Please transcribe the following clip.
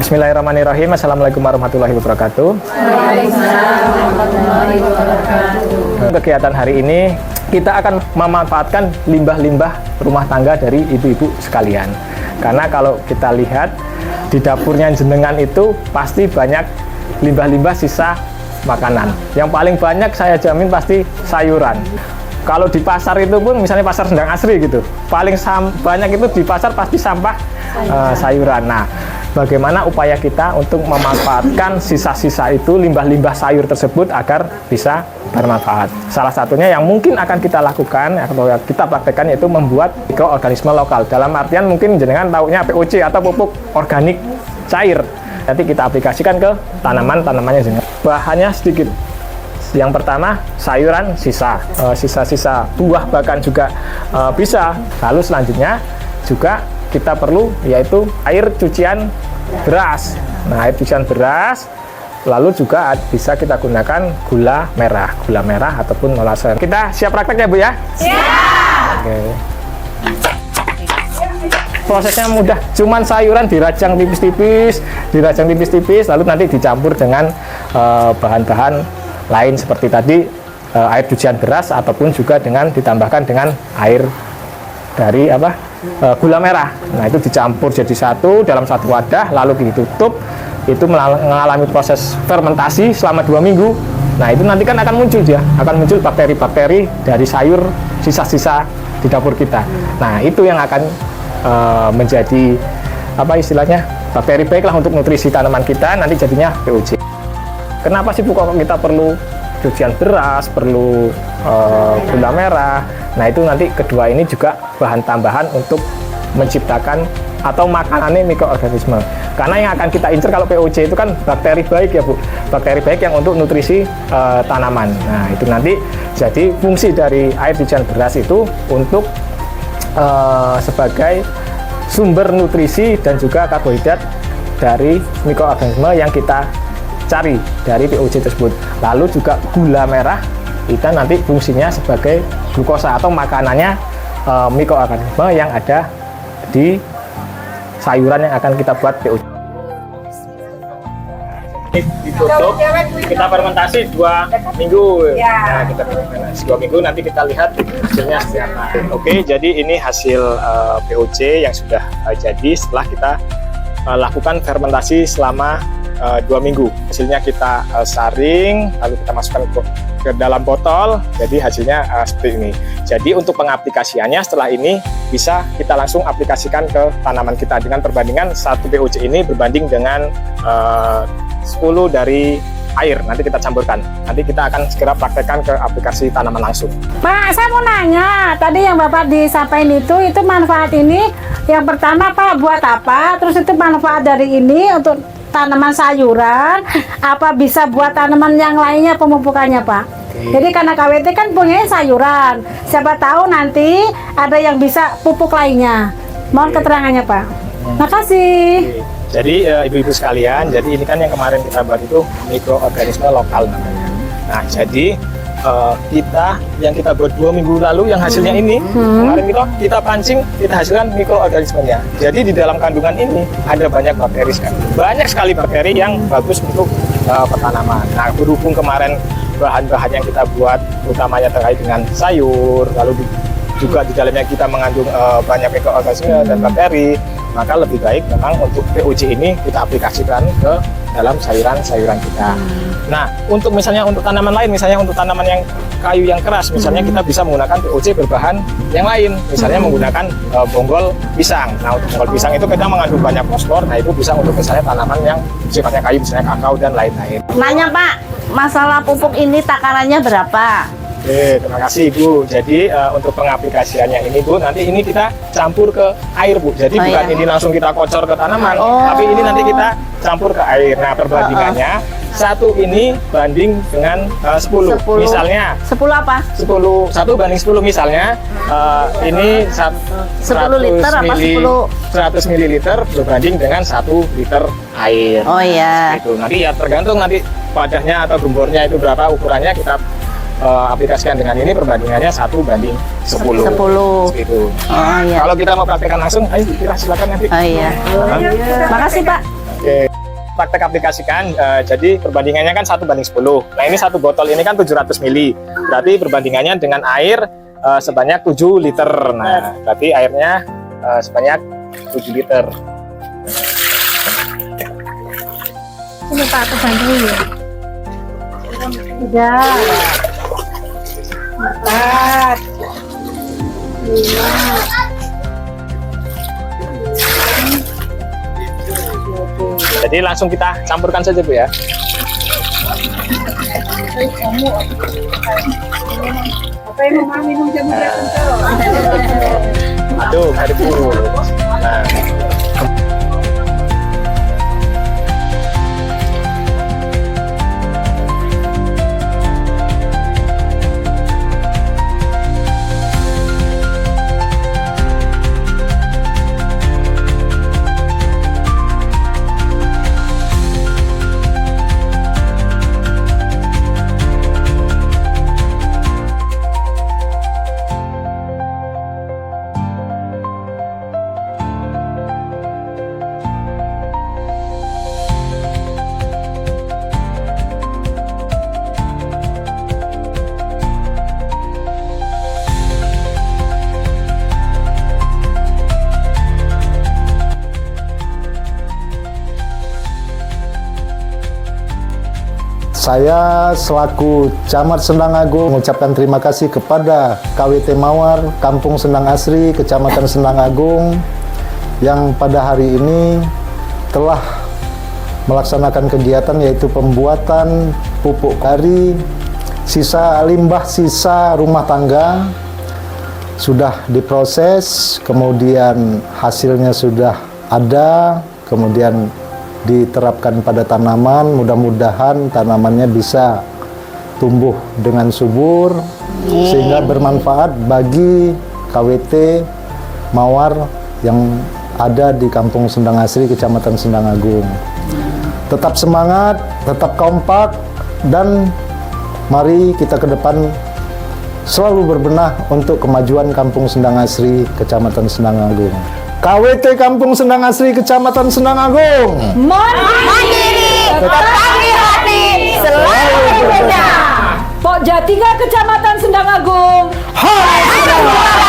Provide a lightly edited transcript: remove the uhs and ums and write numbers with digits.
Bismillahirrahmanirrahim. Assalamualaikum warahmatullahi wabarakatuh. Kegiatan hari ini kita akan memanfaatkan limbah-limbah rumah tangga dari ibu-ibu sekalian. Karena kalau kita lihat di dapurnya jenengan itu pasti banyak limbah-limbah sisa makanan. Yang paling banyak saya jamin pasti sayuran. Kalau di pasar itu pun misalnya pasar Sendang Asri gitu, paling banyak itu di pasar pasti sampah sayuran. Nah, bagaimana upaya kita untuk memanfaatkan sisa-sisa itu, limbah-limbah sayur tersebut agar bisa bermanfaat. Salah satunya yang mungkin akan kita lakukan atau kita praktekkan yaitu membuat mikroorganisme lokal. Dalam artian mungkin jenengan taunya POC atau pupuk organik cair. Nanti kita aplikasikan ke tanaman-tanamannya jenengan. Bahannya sedikit. Yang pertama, sayuran sisa-sisa buah bahkan juga bisa. Lalu selanjutnya juga kita perlu yaitu air cucian beras. Nah, air cucian beras, lalu juga bisa kita gunakan gula merah ataupun molasses. Kita siap praktek ya Bu ya? Siap. Oke. Prosesnya mudah, cuman sayuran dirajang tipis-tipis, lalu nanti dicampur dengan bahan-bahan lain seperti tadi air cucian beras ataupun juga dengan ditambahkan dengan air dari gula merah. Nah, itu dicampur jadi satu dalam satu wadah lalu ditutup. Itu mengalami proses fermentasi selama 2 minggu. Nah, itu nanti kan akan muncul bakteri-bakteri dari sayur sisa-sisa di dapur kita. Nah, itu yang akan menjadi istilahnya bakteri baiklah untuk nutrisi tanaman kita, nanti jadinya POC. Kenapa sih Bu kok kita perlu cucian beras, perlu gula merah? Nah, itu nanti kedua ini juga bahan tambahan untuk menciptakan atau makanannya mikroorganisme. Karena yang akan kita incer kalau POC itu kan bakteri baik ya Bu, bakteri baik yang untuk nutrisi tanaman. Nah, itu nanti jadi fungsi dari air cucian beras itu untuk sebagai sumber nutrisi dan juga karbohidrat dari mikroorganisme yang kita cari dari POC tersebut. Lalu juga gula merah kita nanti fungsinya sebagai glukosa atau makanannya mikroorganisme yang ada di sayuran yang akan kita buat POC. Ditutup, kita fermentasi 2 minggu. Nah, kita fermentasi 2 minggu, nanti kita lihat hasilnya seperti apa. Oke, jadi ini hasil POC yang sudah jadi setelah kita lakukan fermentasi selama 2 minggu. Hasilnya kita saring, lalu kita masukkan ke dalam botol, jadi hasilnya seperti ini. Jadi untuk pengaplikasiannya setelah ini bisa kita langsung aplikasikan ke tanaman kita dengan perbandingan 1 POC ini berbanding dengan 10 dari air. Nanti kita campurkan. Nanti kita akan segera praktekkan ke aplikasi tanaman langsung. Pak, saya mau nanya, tadi yang Bapak disampaikan itu manfaat ini yang pertama Pak buat apa? Terus itu manfaat dari ini untuk tanaman sayuran, apa bisa buat tanaman yang lainnya pemupukannya Pak? Jadi karena KWT kan punya sayuran, siapa tahu nanti ada yang bisa pupuk lainnya. Mohon keterangannya Pak. Makasih. Jadi ibu-ibu sekalian, jadi ini kan yang kemarin kita buat itu mikroorganisme lokal namanya. Nah, jadi kita buat 2 minggu lalu yang hasilnya ini kemarin kita pancing, kita hasilkan mikroorganismenya. Jadi di dalam kandungan ini ada banyak sekali bakteri yang bagus untuk pertanaman. Nah, berhubung kemarin bahan-bahan yang kita buat utamanya terkait dengan sayur, lalu juga di dalamnya kita mengandung banyak mikroorganisme dan bakteri, maka lebih baik memang untuk POC ini kita aplikasikan ke dalam sayuran-sayuran kita. Nah, untuk tanaman lain, misalnya untuk tanaman yang kayu yang keras, misalnya kita bisa menggunakan POC berbahan yang lain, misalnya menggunakan bonggol pisang. Nah, untuk bonggol pisang itu kita mengandung banyak fosfor, nah itu bisa untuk misalnya tanaman yang sifatnya kayu, misalnya kakao dan lain-lain. Nanya Pak, masalah pupuk ini takarannya berapa? Oke, terima kasih Bu. Jadi untuk pengaplikasiannya ini Bu, nanti ini kita campur ke air Bu. Jadi bukan ini langsung kita kocor ke tanaman, tapi ini nanti kita campur ke air. Nah, perbandingannya satu ini banding dengan 10. 10. Misalnya 10 apa? 1 banding 10 misalnya ini 10 liter apa 100 mililiter berbanding dengan 1 liter air. Oh iya. Itu nanti ya tergantung nanti wadahnya atau gembornya itu berapa ukurannya, kita aplikasikan dengan ini perbandingannya 1 banding 10. 10. Gitu. Oh iya. Kalau kita mau praktekkan langsung, ayo kita silakan nanti. Oh iya. Makasih Pak. Oke. Praktek aplikasikan, jadi perbandingannya kan 1 banding 10. Nah ini satu botol ini kan 700 ml. Berarti perbandingannya dengan air sebanyak 7 liter. Nah berarti airnya sebanyak 7 liter. Ini Pak, aku bantu ya. 3, 4, 5. Jadi langsung kita campurkan saja Bu ya. Apa yang mau minum jamu Aduh, aduk dulu. Nah. Saya selaku Camat Sendang Agung mengucapkan terima kasih kepada KWT Mawar, Kampung Sendang Asri, Kecamatan Sendang Agung yang pada hari ini telah melaksanakan kegiatan yaitu pembuatan pupuk kari, sisa limbah sisa rumah tangga sudah diproses, kemudian hasilnya sudah ada, kemudian diterapkan pada tanaman, mudah-mudahan tanamannya bisa tumbuh dengan subur sehingga bermanfaat bagi KWT Mawar yang ada di Kampung Sendang Asri, Kecamatan Sendang Agung. Tetap semangat, tetap kompak, dan mari kita ke depan selalu berbenah untuk kemajuan Kampung Sendang Asri, Kecamatan Sendang Agung. KWT Kampung Sendang Asri, Kecamatan Sendang Agung. Mandiri, tetapi hati selalu berbeda. Pok Jatiga, Kecamatan Sendang Agung. Hai!